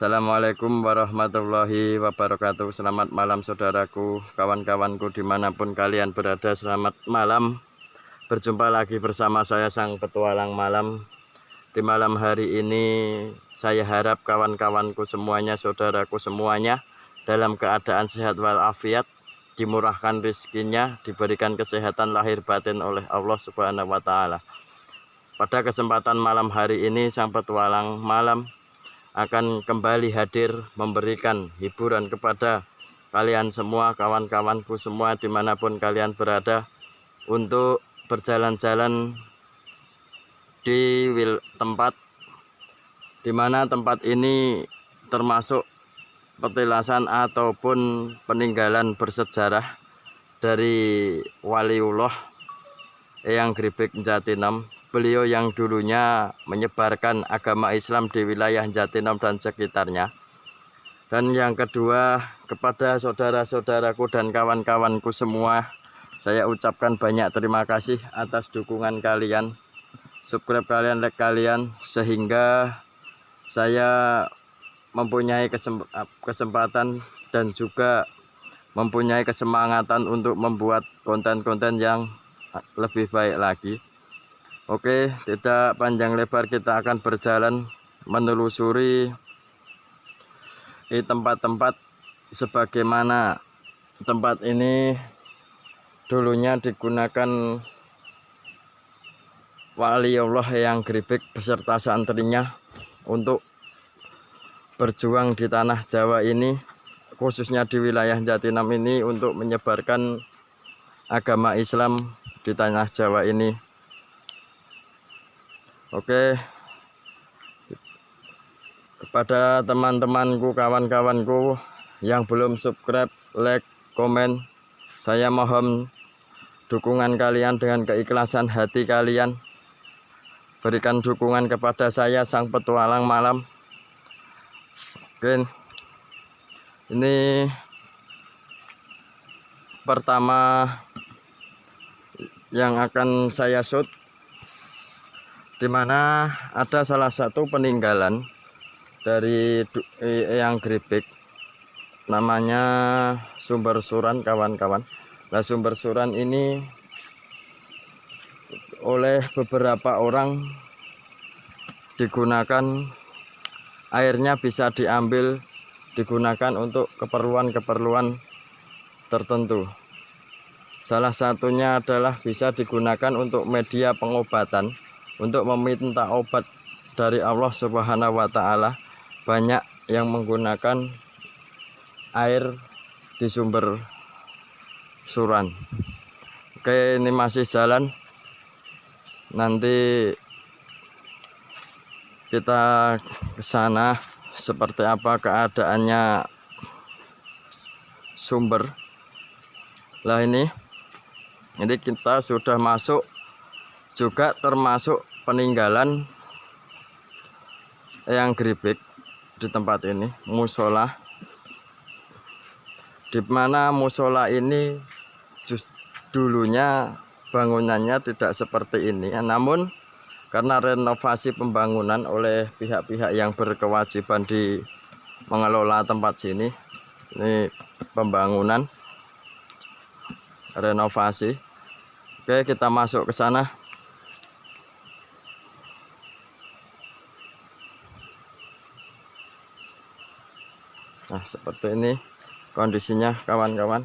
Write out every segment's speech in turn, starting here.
Assalamualaikum warahmatullahi wabarakatuh. Selamat malam saudaraku, kawan-kawanku dimanapun kalian berada. Selamat malam. Berjumpa lagi bersama saya Sang Petualang Malam. Di malam hari ini saya harap kawan-kawanku semuanya, saudaraku semuanya dalam keadaan sehat walafiat, dimurahkan rezekinya, diberikan kesehatan lahir batin oleh Allah Subhanahu wa Ta'ala. Pada kesempatan malam hari ini Sang Petualang Malam akan kembali hadir memberikan hiburan kepada kalian semua, kawan-kawanku semua dimanapun kalian berada, untuk berjalan-jalan di tempat dimana tempat ini termasuk petilasan ataupun peninggalan bersejarah dari Waliullah Eyang Gribek Jatinam. Beliau yang dulunya menyebarkan agama Islam di wilayah Jatinam dan sekitarnya. Dan yang kedua, kepada saudara-saudaraku dan kawan-kawanku semua, saya ucapkan banyak terima kasih atas dukungan kalian, subscribe kalian, like kalian, sehingga saya mempunyai kesempatan dan juga mempunyai kesemangatan untuk membuat konten-konten yang lebih baik lagi. Oke, tidak panjang lebar, kita akan berjalan menelusuri tempat-tempat sebagaimana tempat ini dulunya digunakan Waliullah Eyang Gribek beserta santrinya untuk berjuang di tanah Jawa ini, khususnya di wilayah Jatinam ini, untuk menyebarkan agama Islam di tanah Jawa ini. Oke, kepada teman-temanku, kawan-kawanku yang belum subscribe, like, komen, saya mohon dukungan kalian dengan keikhlasan hati kalian. Berikan dukungan kepada saya Sang Petualang Malam. Oke, ini pertama yang akan saya shoot, di mana ada salah satu peninggalan dari Eyang Gribek, namanya Sumber Suran, kawan-kawan. Nah, Sumber Suran ini oleh beberapa orang digunakan, airnya bisa diambil, digunakan untuk keperluan-keperluan tertentu. Salah satunya adalah bisa digunakan untuk media pengobatan, untuk meminta obat dari Allah Subhanahu wa Ta'ala. Banyak yang menggunakan air di Sumber Suran. Oke, ini masih jalan, nanti kita ke sana seperti apa keadaannya sumber. Lah ini kita sudah masuk, juga termasuk peninggalan Eyang Gribek di tempat ini, musola, di mana musola ini dulunya bangunannya tidak seperti ini, namun karena renovasi pembangunan oleh pihak-pihak yang berkewajiban di mengelola tempat sini, ini pembangunan renovasi. Oke, kita masuk ke sana. Nah, seperti ini kondisinya, kawan-kawan.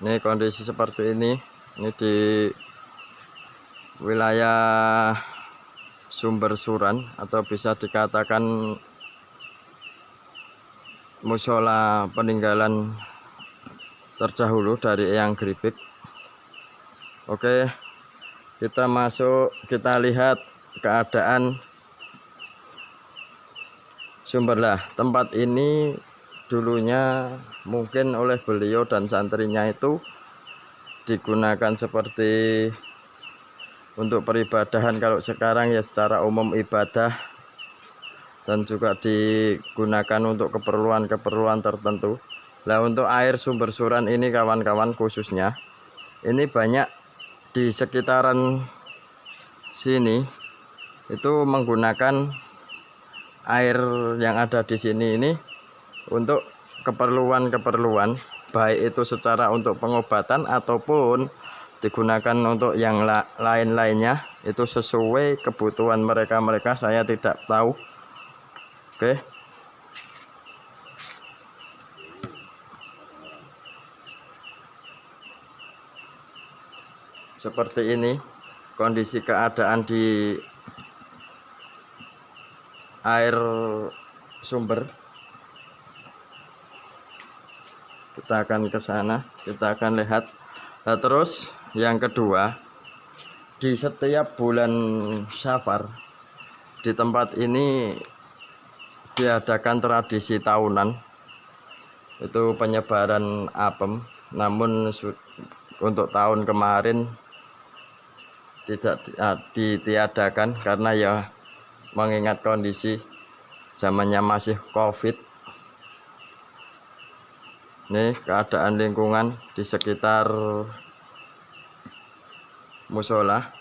Ini kondisi seperti ini. Ini di wilayah Sumber Suran, atau bisa dikatakan musola peninggalan terdahulu dari Eyang Gribek. Oke, kita masuk, kita lihat keadaan sumber. Lah, tempat ini dulunya mungkin oleh beliau dan santrinya itu digunakan seperti untuk peribadahan. Kalau sekarang ya secara umum ibadah, dan juga digunakan untuk keperluan-keperluan tertentu. Nah, untuk air Sumber Suran ini, kawan-kawan, khususnya ini banyak di sekitaran sini itu menggunakan air yang ada di sini ini untuk keperluan-keperluan, baik itu secara untuk pengobatan ataupun digunakan untuk yang lain-lainnya, itu sesuai kebutuhan mereka saya tidak tahu. Oke. Seperti ini kondisi keadaan di air sumber. Kita akan ke sana, kita akan lihat. Nah, terus yang kedua, di setiap bulan Syafar di tempat ini diadakan tradisi tahunan, itu penyebaran apem. Namun untuk tahun kemarin tidak ditiadakan karena ya mengingat kondisi zamannya masih COVID. Ini keadaan lingkungan di sekitar musola.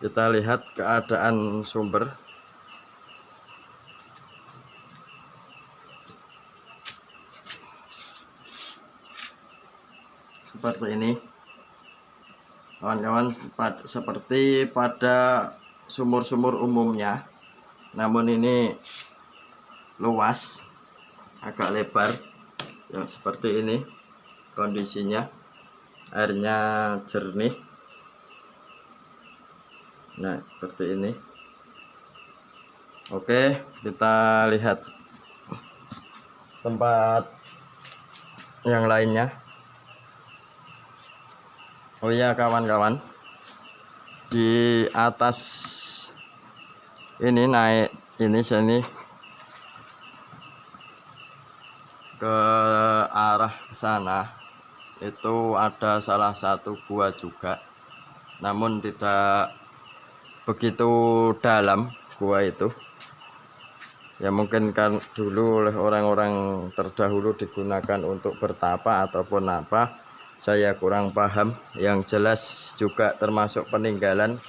Kita lihat keadaan sumber. Seperti ini, kawan-kawan, seperti pada sumur-sumur umumnya, namun ini luas, agak lebar ya, seperti ini kondisinya. Airnya jernih. Nah, seperti ini. Oke, kita lihat tempat yang lainnya. Oh iya kawan-kawan, di atas ini naik ini sini ke arah sana itu ada salah satu gua juga, namun tidak begitu dalam gua itu. Ya mungkin kan dulu oleh orang-orang terdahulu digunakan untuk bertapa ataupun apa, saya kurang paham. Yang jelas juga termasuk peninggalan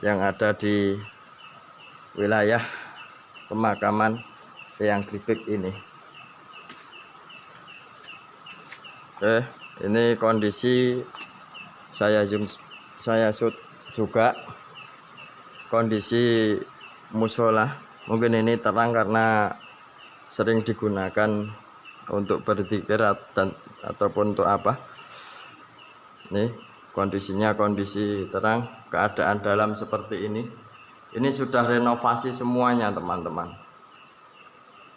yang ada di wilayah pemakaman Eyang Gripik ini. Oke, ini kondisi saya shoot juga kondisi musola. Mungkin ini terang karena sering digunakan untuk berzikir ataupun untuk apa. Nih kondisinya kondisi terang, keadaan dalam seperti ini. Ini sudah renovasi semuanya teman-teman,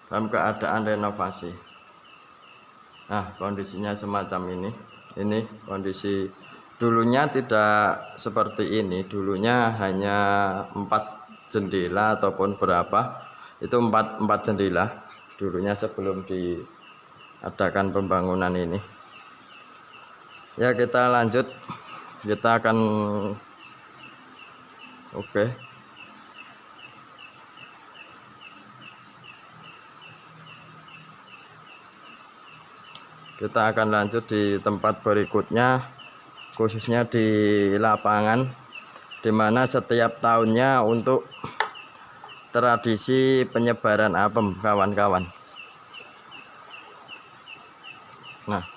dalam keadaan renovasi. Nah kondisinya semacam ini. Ini kondisi dulunya tidak seperti ini. Dulunya hanya 4 jendela ataupun berapa, itu 4 jendela dulunya sebelum diadakan pembangunan ini. Ya kita lanjut, kita akan kita akan lanjut di tempat berikutnya, khususnya di lapangan, dimana setiap tahunnya untuk tradisi penyebaran apem kawan-kawan. Nah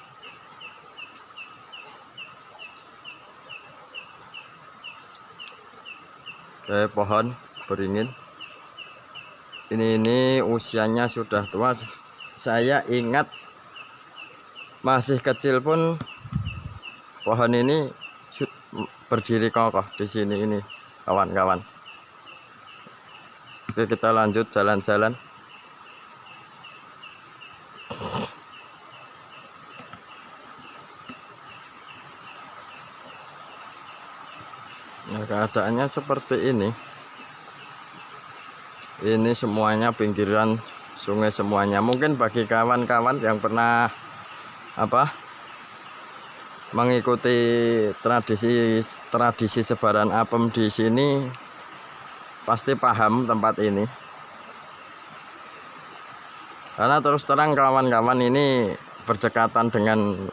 pohon beringin ini usianya sudah tua. Saya ingat masih kecil pun pohon ini berdiri kokoh di sini ini kawan-kawan. Oke, kita lanjut jalan-jalan. Nah, keadaannya seperti ini. Ini semuanya pinggiran sungai semuanya. Mungkin bagi kawan-kawan yang pernah mengikuti tradisi sebaran apem di sini pasti paham tempat ini. Karena terus terang kawan-kawan ini berdekatan dengan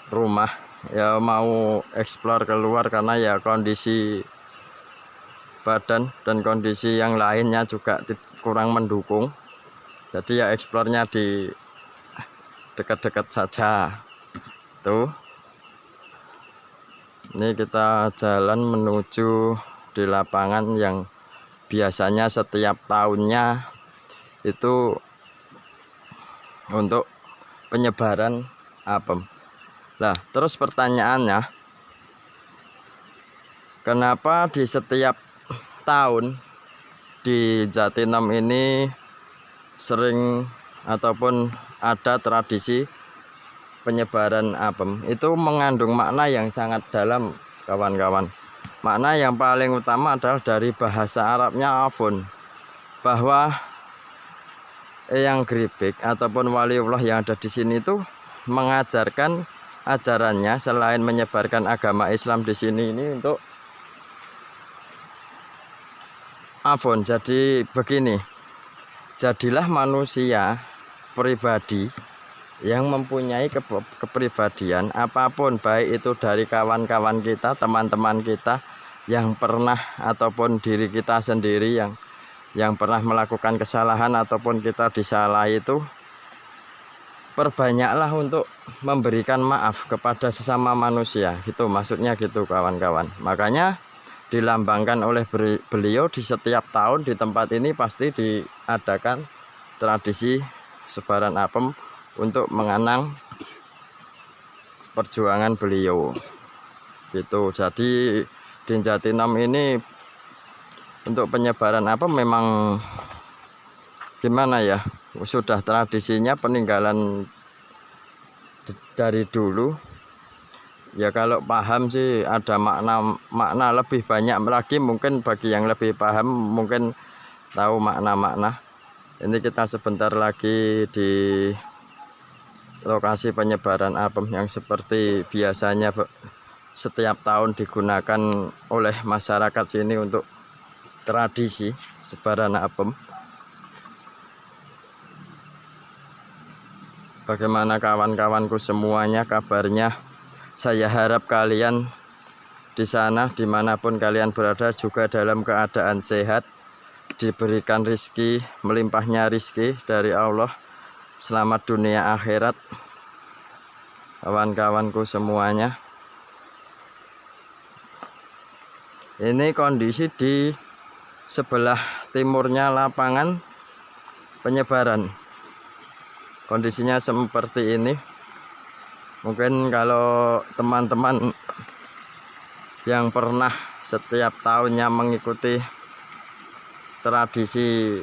rumah ya mau eksplor keluar karena ya kondisi badan dan kondisi yang lainnya juga kurang mendukung. Jadi ya eksplornya di dekat-dekat saja. Tuh. Ini kita jalan menuju di lapangan yang biasanya setiap tahunnya itu untuk penyebaran apem. Nah, terus pertanyaannya, kenapa di setiap tahun di Jatinom ini sering ataupun ada tradisi penyebaran apem? Itu mengandung makna yang sangat dalam, kawan-kawan. Makna yang paling utama adalah dari bahasa Arabnya afun, bahwa Eyang Gribek ataupun waliullah yang ada di sini itu mengajarkan ajarannya selain menyebarkan agama Islam di sini ini untuk afun. Jadi begini, jadilah manusia pribadi yang mempunyai kepribadian apapun, baik itu dari kawan-kawan kita, teman-teman kita yang pernah ataupun diri kita sendiri yang pernah melakukan kesalahan ataupun kita disalahi, itu perbanyaklah untuk memberikan maaf kepada sesama manusia. Gitu maksudnya, gitu kawan-kawan. Makanya dilambangkan oleh beliau di setiap tahun di tempat ini pasti diadakan tradisi sebaran apem untuk mengenang perjuangan beliau. Gitu. Jadi di Jatinom ini untuk penyebaran apa memang gimana ya, sudah tradisinya peninggalan dari dulu ya. Kalau paham sih ada makna lebih banyak lagi, mungkin bagi yang lebih paham mungkin tahu makna-makna. Ini kita sebentar lagi di lokasi penyebaran apem yang seperti biasanya setiap tahun digunakan oleh masyarakat sini untuk tradisi sebaran apem. Bagaimana kawan-kawanku semuanya kabarnya? Saya harap kalian di sana dimanapun kalian berada juga dalam keadaan sehat, diberikan rizki, melimpahnya rizki dari Allah. Selamat dunia akhirat kawan-kawanku semuanya. Ini kondisi di sebelah timurnya lapangan penyebaran. Kondisinya seperti ini. Mungkin kalau teman-teman yang pernah setiap tahunnya mengikuti tradisi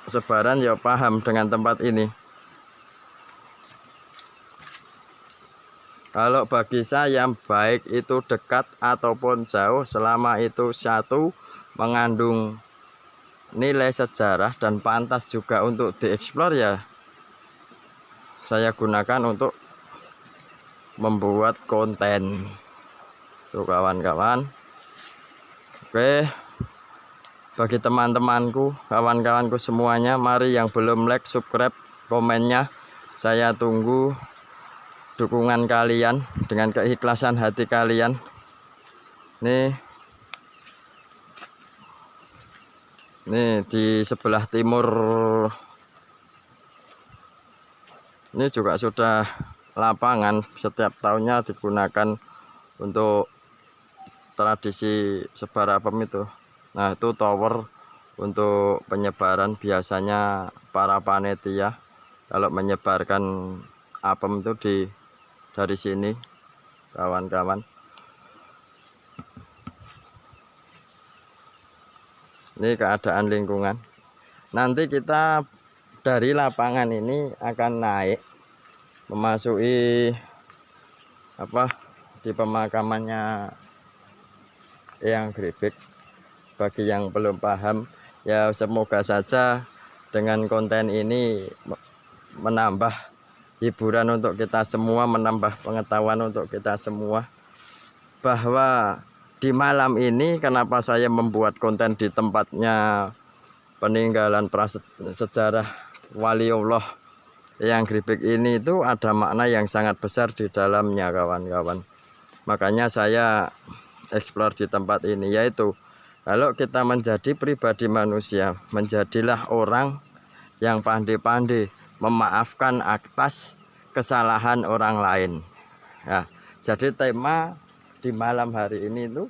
sebaran ya paham dengan tempat ini. Kalau bagi saya, baik itu dekat ataupun jauh, selama itu satu mengandung nilai sejarah dan pantas juga untuk dieksplor, ya saya gunakan untuk membuat konten. Tuh kawan-kawan. Oke, bagi teman-temanku, kawan-kawanku semuanya, mari yang belum like, subscribe, komennya saya tunggu dukungan kalian dengan keikhlasan hati kalian. Nih di sebelah timur ini juga sudah lapangan, setiap tahunnya digunakan untuk tradisi sebar apem itu. Nah, itu tower untuk penyebaran, biasanya para panitia kalau menyebarkan apem itu dari sini kawan-kawan. Ini keadaan lingkungan. Nanti kita dari lapangan ini akan naik memasuki di pemakamannya Eyang Gribek. Bagi yang belum paham ya, semoga saja dengan konten ini menambah hiburan untuk kita semua, menambah pengetahuan untuk kita semua, bahwa di malam ini kenapa saya membuat konten di tempatnya peninggalan prasejarah waliullah Eyang Gripik ini itu ada makna yang sangat besar di dalamnya, kawan-kawan. Makanya saya eksplor di tempat ini, yaitu kalau kita menjadi pribadi manusia, menjadilah orang yang pandai-pandai memaafkan atas kesalahan orang lain. Nah, jadi tema di malam hari ini itu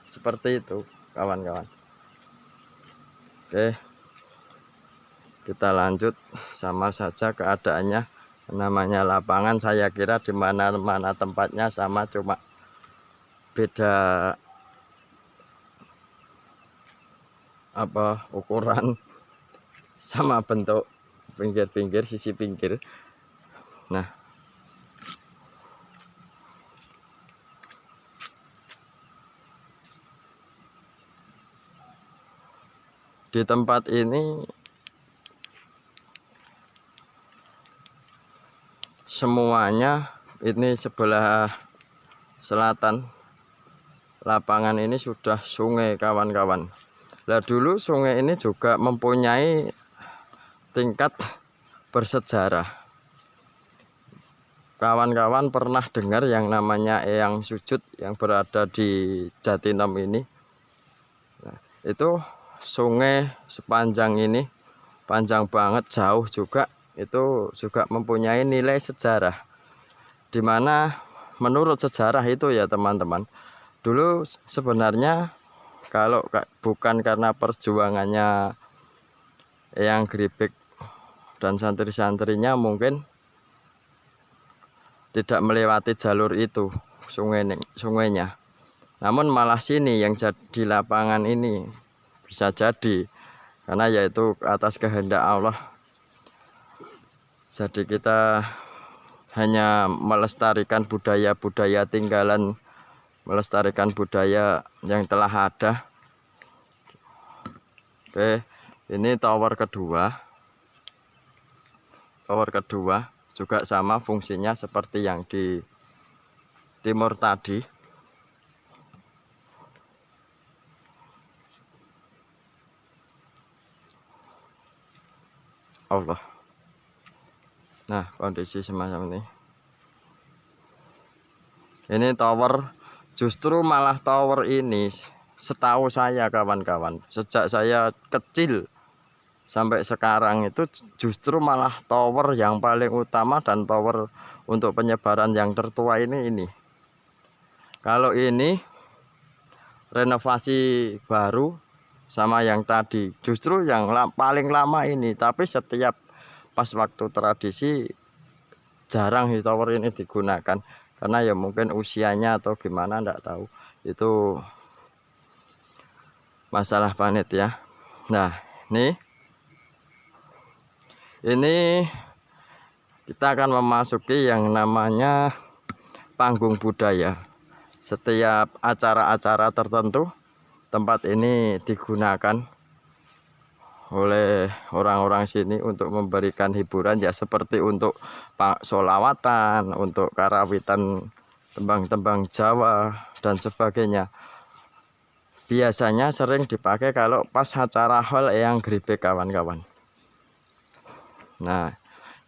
seperti itu, kawan-kawan. Oke, kita lanjut. Sama saja keadaannya, namanya lapangan, saya kira di mana-mana tempatnya sama, cuma beda ukuran sama bentuk pinggir-pinggir, sisi pinggir. Nah, di tempat ini semuanya, ini sebelah selatan lapangan ini sudah sungai, kawan-kawan. Nah, dulu sungai ini juga mempunyai tingkat bersejarah. Kawan-kawan pernah dengar yang namanya Eyang Sujud yang berada di Jatinom ini? Nah, itu sungai sepanjang ini, panjang banget, jauh juga, itu juga mempunyai nilai sejarah. Dimana menurut sejarah itu ya teman-teman, dulu sebenarnya kalau bukan karena perjuangannya Eyang Gripik dan santri-santrinya, mungkin tidak melewati jalur itu sungainya. Namun malah sini yang jadi lapangan ini, bisa jadi karena yaitu atas kehendak Allah. Jadi kita hanya melestarikan budaya-budaya tinggalan, melestarikan budaya yang telah ada. Oke, ini tower kedua. Tower kedua juga sama fungsinya seperti yang di timur tadi. Allah. Nah, kondisi semacam ini. Ini tower, justru malah tower ini setahu saya, kawan-kawan, sejak saya kecil sampai sekarang itu justru malah tower yang paling utama dan tower untuk penyebaran yang tertua ini. Kalau ini renovasi baru sama yang tadi, justru yang paling lama ini, tapi setiap pas waktu tradisi jarang di tower ini digunakan karena ya mungkin usianya atau gimana, enggak tahu, itu masalah panitia. Nah, ini kita akan memasuki yang namanya panggung budaya. Setiap acara-acara tertentu tempat ini digunakan oleh orang-orang sini untuk memberikan hiburan, ya seperti untuk solawatan, untuk karawitan, tembang-tembang Jawa dan sebagainya. Biasanya sering dipakai kalau pas acara hol Eyang Gripik, kawan-kawan. Nah,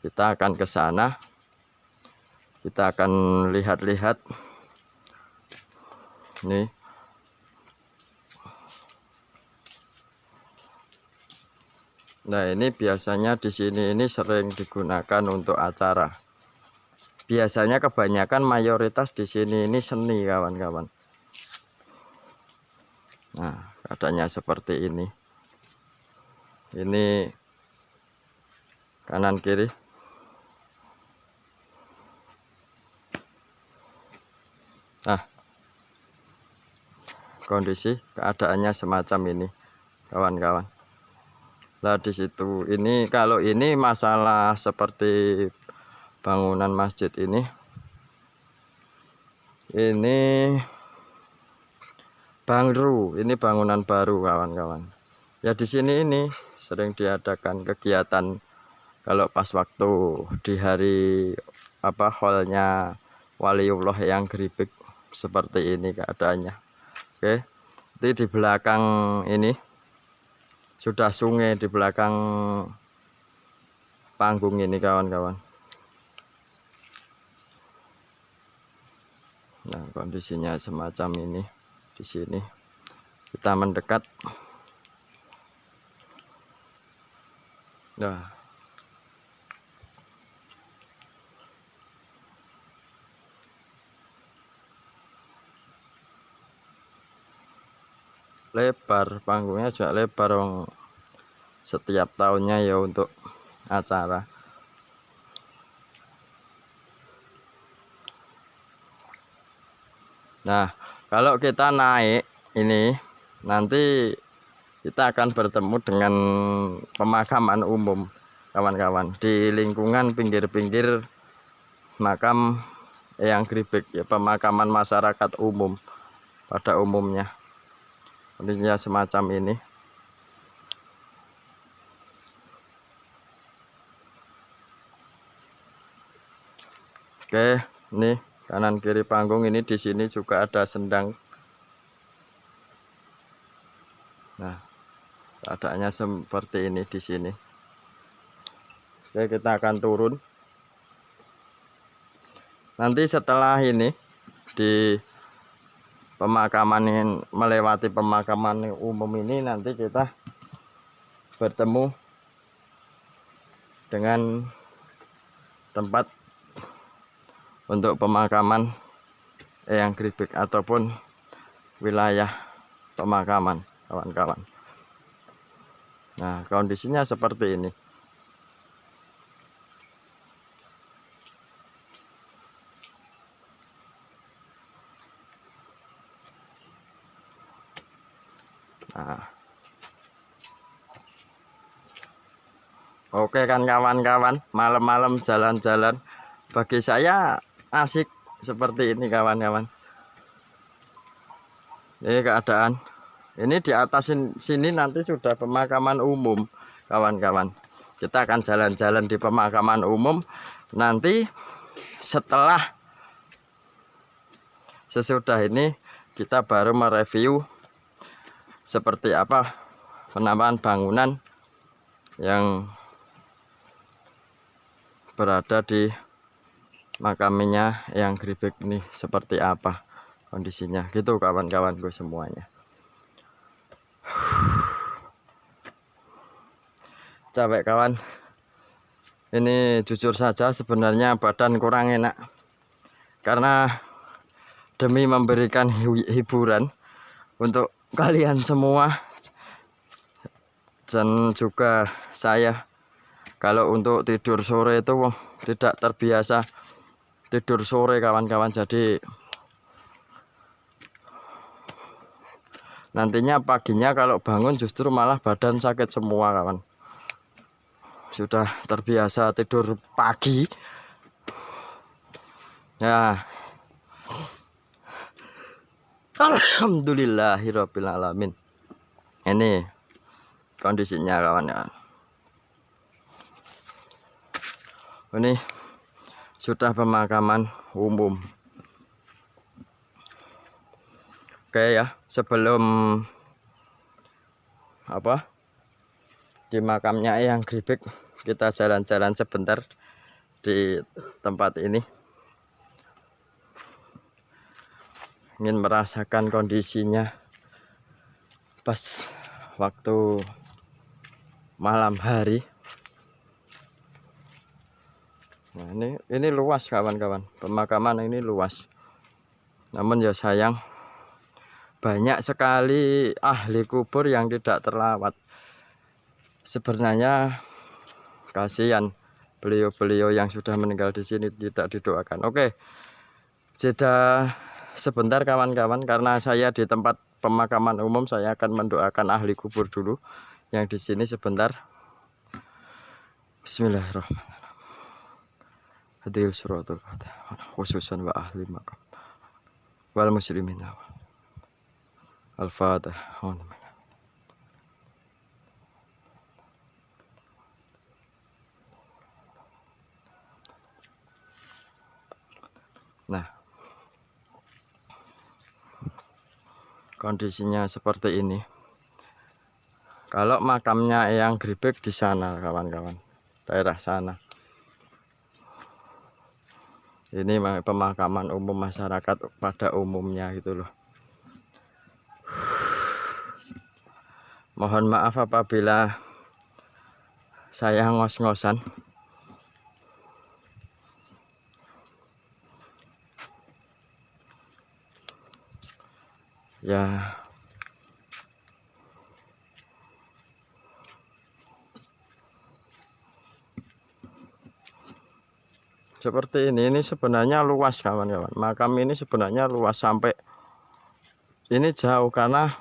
kita akan ke sana. Kita akan lihat-lihat. Nih. Nah, ini biasanya di sini ini sering digunakan untuk acara. Biasanya kebanyakan mayoritas di sini ini seni, kawan-kawan. Nah, keadaannya seperti ini. Ini kanan kiri. Nah, kondisi keadaannya semacam ini, kawan-kawan. Nah, di situ ini, kalau ini masalah seperti bangunan masjid ini baru, ini bangunan baru, kawan-kawan. Ya di sini ini sering diadakan kegiatan kalau pas waktu di hari holnya Waliullah Eyang Gripik, seperti ini keadaannya. Oke, jadi di belakang ini sudah sungai, di belakang panggung ini, kawan-kawan. Nah, kondisinya semacam ini. Di sini kita mendekat. Nah, lebar panggungnya juga lebar, setiap tahunnya ya untuk acara. Nah, kalau kita naik ini nanti kita akan bertemu dengan pemakaman umum, kawan-kawan, di lingkungan pinggir-pinggir makam Eyang Gribek, ya, pemakaman masyarakat umum pada umumnya. Kondisinya semacam ini. Oke, nih kanan kiri panggung ini, di sini juga ada sendang. Nah, keadaannya seperti ini di sini. Oke, kita akan turun. Nanti setelah ini di pemakaman ini, melewati pemakaman umum ini, nanti kita bertemu dengan tempat untuk pemakaman Eyang Gribek ataupun wilayah pemakaman, kawan-kawan. Nah, kondisinya seperti ini. Nah, oke kan kawan-kawan, malam-malam jalan-jalan bagi saya asik seperti ini, kawan-kawan. Ini keadaan. Ini di atas sini nanti sudah pemakaman umum, kawan-kawan. Kita akan jalan-jalan di pemakaman umum. Nanti sesudah ini kita baru mereview seperti apa penambahan bangunan yang berada di makamnya Eyang Gribek ini, seperti apa kondisinya, gitu kawan-kawanku semuanya. Capek kawan, ini jujur saja sebenarnya badan kurang enak, karena demi memberikan hiburan untuk kalian semua, dan juga saya, kalau untuk tidur sore itu tidak terbiasa tidur sore, kawan-kawan. Jadi nantinya paginya kalau bangun justru malah badan sakit semua, kawan. Sudah terbiasa tidur pagi ya. Alhamdulillahirabbil alamin. Ini kondisinya, kawan-kawan. Ini sudah pemakaman umum. Oke ya, sebelum di makamnya Eyang Gribek, kita jalan-jalan sebentar di tempat ini. Ingin merasakan kondisinya pas waktu malam hari. Nah, ini luas, kawan-kawan. Pemakaman ini luas. Namun ya sayang, banyak sekali ahli kubur yang tidak terlawat. Sebenarnya kasihan beliau-beliau yang sudah meninggal di sini tidak didoakan. Oke, jeda sebentar, kawan-kawan, karena saya di tempat pemakaman umum. Saya akan mendoakan ahli kubur dulu yang di sini sebentar. Bismillahirrahmanirrahim. Hadil suratul Fatihah khususan wa ahli makam wal muslimin al-Fatihah. Nah, kondisinya seperti ini. Kalau makamnya Eyang Gribek di sana, kawan-kawan, daerah sana. Ini pemakaman umum masyarakat pada umumnya gitu loh. Mohon maaf apabila saya ngos-ngosan. Ya, seperti ini sebenarnya luas kawan-kawan. Makam ini sebenarnya luas sampai ini jauh karena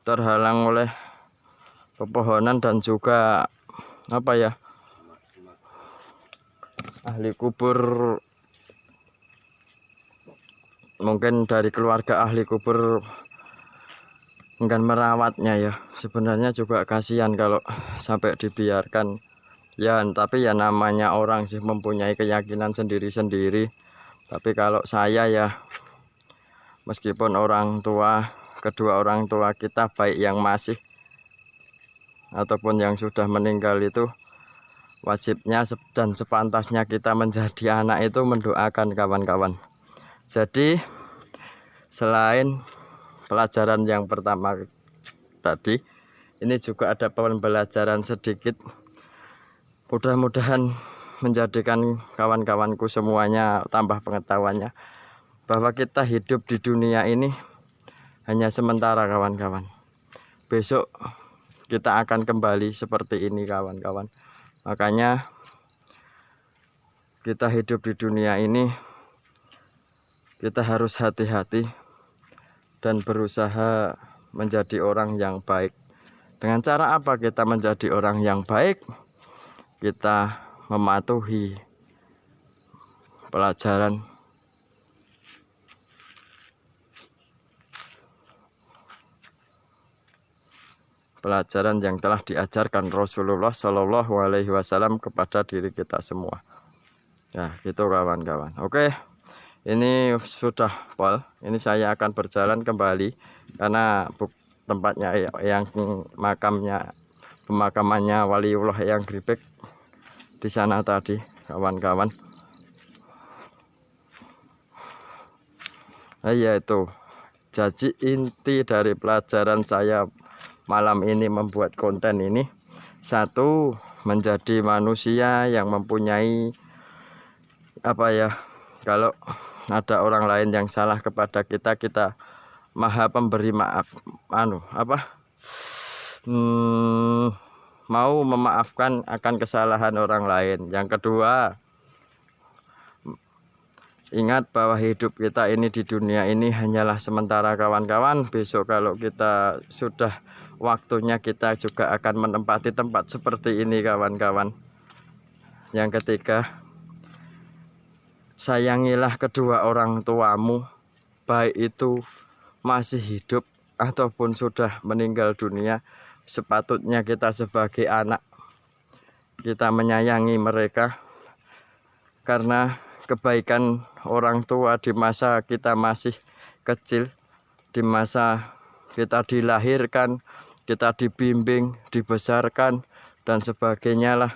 terhalang oleh pepohonan dan juga apa ya, ahli kubur, mungkin dari keluarga ahli kubur enggan merawatnya ya. Sebenarnya juga kasihan kalau sampai dibiarkan ya, tapi ya namanya orang sih mempunyai keyakinan sendiri-sendiri. Tapi kalau saya ya, meskipun orang tua, kedua orang tua kita baik yang masih ataupun yang sudah meninggal itu, wajibnya dan sepantasnya kita menjadi anak itu mendoakan kawan-kawan. Jadi selain pelajaran yang pertama tadi, ini juga ada pembelajaran sedikit. Mudah-mudahan menjadikan kawan-kawanku semuanya tambah pengetahuannya, bahwa kita hidup di dunia ini hanya sementara kawan-kawan. Besok kita akan kembali seperti ini kawan-kawan. Makanya kita hidup di dunia ini, kita harus hati-hati dan berusaha menjadi orang yang baik. Dengan cara apa kita menjadi orang yang baik? Kita mematuhi pelajaran yang telah diajarkan Rasulullah Shallallahu Alaihi Wasallam kepada diri kita semua. Nah, gitu kawan-kawan. Oke, ini sudah pol. Ini saya akan berjalan kembali karena tempatnya yang makamnya, pemakamannya Waliullah yang Gripek di sana tadi kawan-kawan. Nah, ya itu. Jadi inti dari pelajaran saya malam ini membuat konten ini, satu, menjadi manusia yang mempunyai apa ya, kalau ada orang lain yang salah kepada kita, kita maha pemberi maaf, mau memaafkan akan kesalahan orang lain. Yang kedua, ingat bahwa hidup kita ini di dunia ini hanyalah sementara kawan-kawan. Besok kalau kita sudah waktunya, kita juga akan menempati tempat seperti ini kawan-kawan. Yang ketiga, sayangilah kedua orang tuamu, baik itu masih hidup ataupun sudah meninggal dunia. Sepatutnya kita sebagai anak, kita menyayangi mereka, karena kebaikan orang tua di masa kita masih kecil, di masa kita dilahirkan, kita dibimbing, dibesarkan dan sebagainya lah,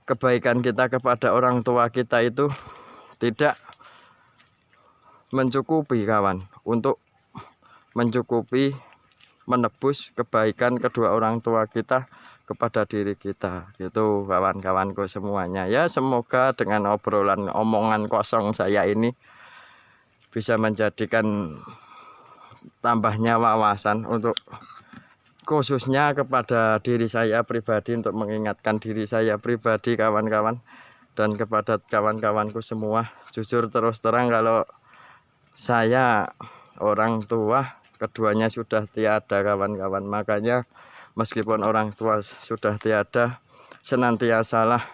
kebaikan kita kepada orang tua kita itu tidak mencukupi kawan, untuk mencukupi menebus kebaikan kedua orang tua kita kepada diri kita. Gitu kawan-kawanku semuanya ya. Semoga dengan omongan kosong saya ini bisa menjadikan tambahnya wawasan untuk khususnya kepada diri saya pribadi, untuk mengingatkan diri saya pribadi kawan-kawan, dan kepada kawan-kawanku semua. Jujur terus terang, kalau saya orang tua keduanya sudah tiada kawan-kawan. Makanya meskipun orang tua sudah tiada, senantiasalah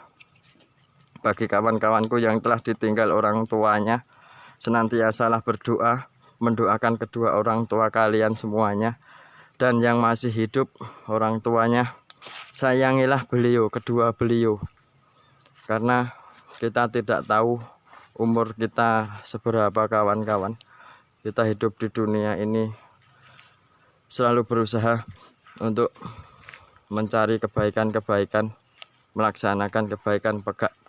bagi kawan-kawanku yang telah ditinggal orang tuanya, senantiasalah berdoa, mendoakan kedua orang tua kalian semuanya. Dan yang masih hidup orang tuanya, sayangilah beliau, kedua beliau, karena kita tidak tahu umur kita seberapa kawan-kawan. Kita hidup di dunia ini selalu berusaha untuk mencari kebaikan-kebaikan, melaksanakan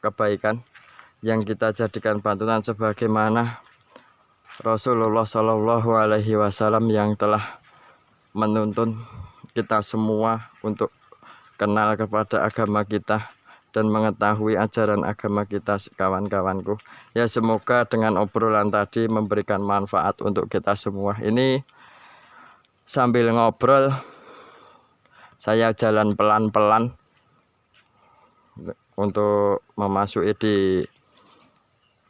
kebaikan yang kita jadikan panutan sebagaimana Rasulullah Shallallahu Alaihi Wasallam yang telah menuntun kita semua untuk kenal kepada agama kita dan mengetahui ajaran agama kita, kawan-kawanku. Ya, semoga dengan obrolan tadi memberikan manfaat untuk kita semua. Ini sambil ngobrol saya jalan pelan-pelan untuk memasuki di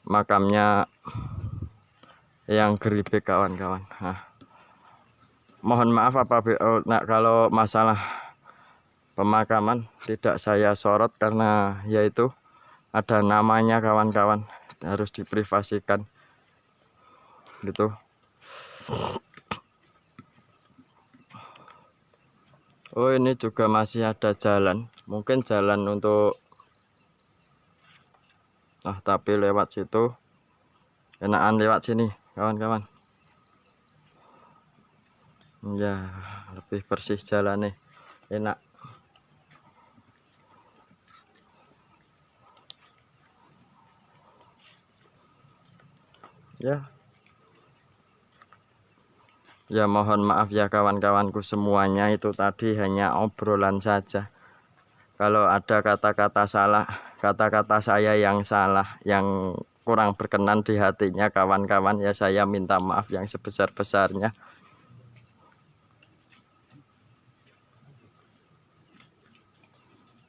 makamnya yang Geribik, kawan-kawan. Nah, mohon maaf apabila kalau masalah pemakaman tidak saya sorot karena yaitu ada namanya, kawan-kawan, harus diprivasikan gitu. Oh, ini juga masih ada jalan, mungkin jalan untuk tapi lewat situ enakan lewat sini, kawan-kawan. Ya, lebih bersih jalan nih, enak. Ya, mohon maaf ya kawan-kawanku semuanya, itu tadi hanya obrolan saja. Kalau ada kata-kata salah, kata-kata saya yang salah, yang kurang berkenan di hatinya kawan-kawan, ya saya minta maaf yang sebesar-besarnya.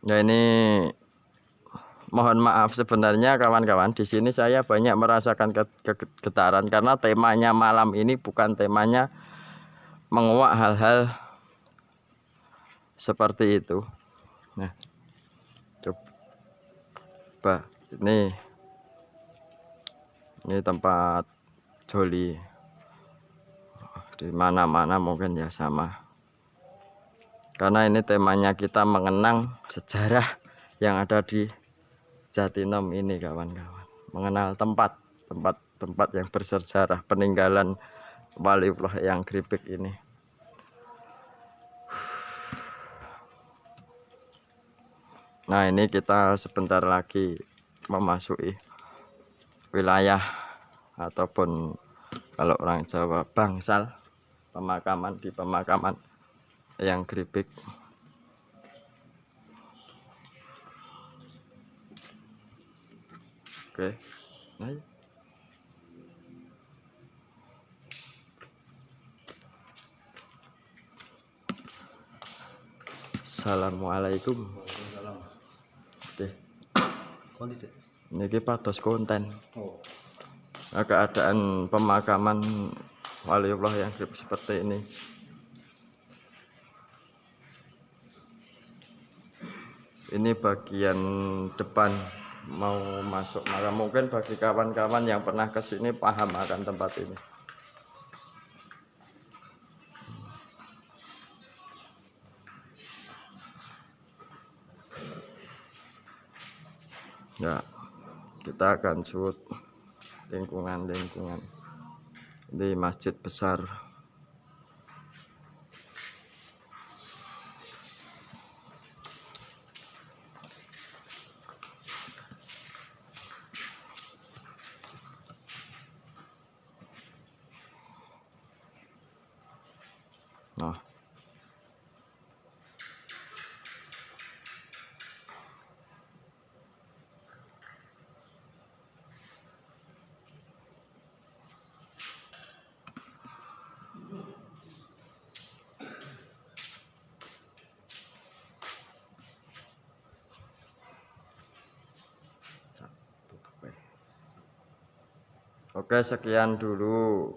Ya, ini mohon maaf sebenarnya kawan-kawan, di sini saya banyak merasakan kegetaran karena temanya malam ini bukan temanya menguak hal-hal seperti itu. Nah, coba ini tempat joli, di mana-mana mungkin ya sama, karena ini temanya kita mengenang sejarah yang ada di Jatinom ini, kawan-kawan, mengenal tempat yang bersejarah peninggalan Waliullah yang Geribik ini. Nah, ini kita sebentar lagi memasuki wilayah ataupun kalau orang Jawa bangsal pemakaman, di pemakaman yang Geribik. Oke, nah, Assalamualaikum. Ini patos konten. Keadaan pemakaman Waliullah yang Geribik seperti ini. Ini bagian depan mau masuk makam. Mungkin bagi kawan-kawan yang pernah ke sini paham akan tempat ini. Ya, kita akan shoot lingkungan di masjid besar. Nah, oke, sekian dulu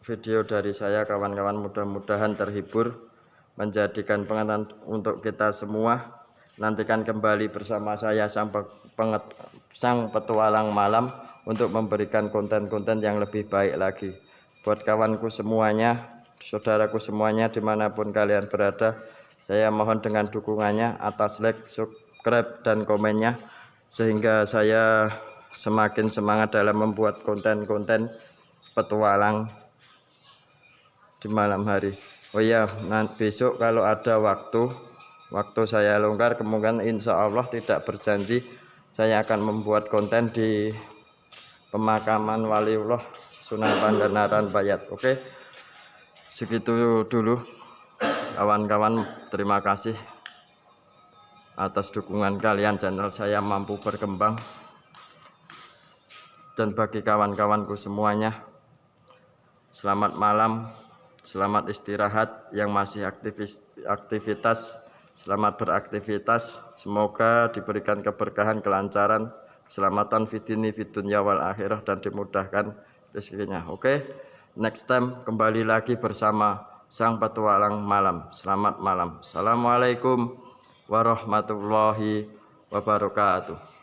video dari saya, kawan-kawan. Mudah-mudahan terhibur, menjadikan pengetahuan untuk kita semua. Nantikan kembali bersama saya sang petualang malam untuk memberikan konten-konten yang lebih baik lagi. Buat kawanku semuanya, saudaraku semuanya, dimanapun kalian berada, saya mohon dengan dukungannya atas like, subscribe, dan komennya, sehingga saya semakin semangat dalam membuat konten-konten petualang di malam hari. Oh iya, besok kalau ada waktu saya longgar, kemungkinan insya Allah, tidak berjanji, saya akan membuat konten di pemakaman Waliullah Sunan Pandanaran Bayat. Oke, segitu dulu kawan-kawan. Terima kasih atas dukungan kalian, channel saya mampu berkembang. Dan bagi kawan-kawanku semuanya, selamat malam, selamat istirahat. Yang masih aktivitas, selamat beraktivitas. Semoga diberikan keberkahan, kelancaran, keselamatan fitini fidunya wal akhirah, dan dimudahkan rezekinya. Oke, next time kembali lagi bersama Sang Petualang Malam. Selamat malam. Assalamualaikum warahmatullahi wabarakatuh.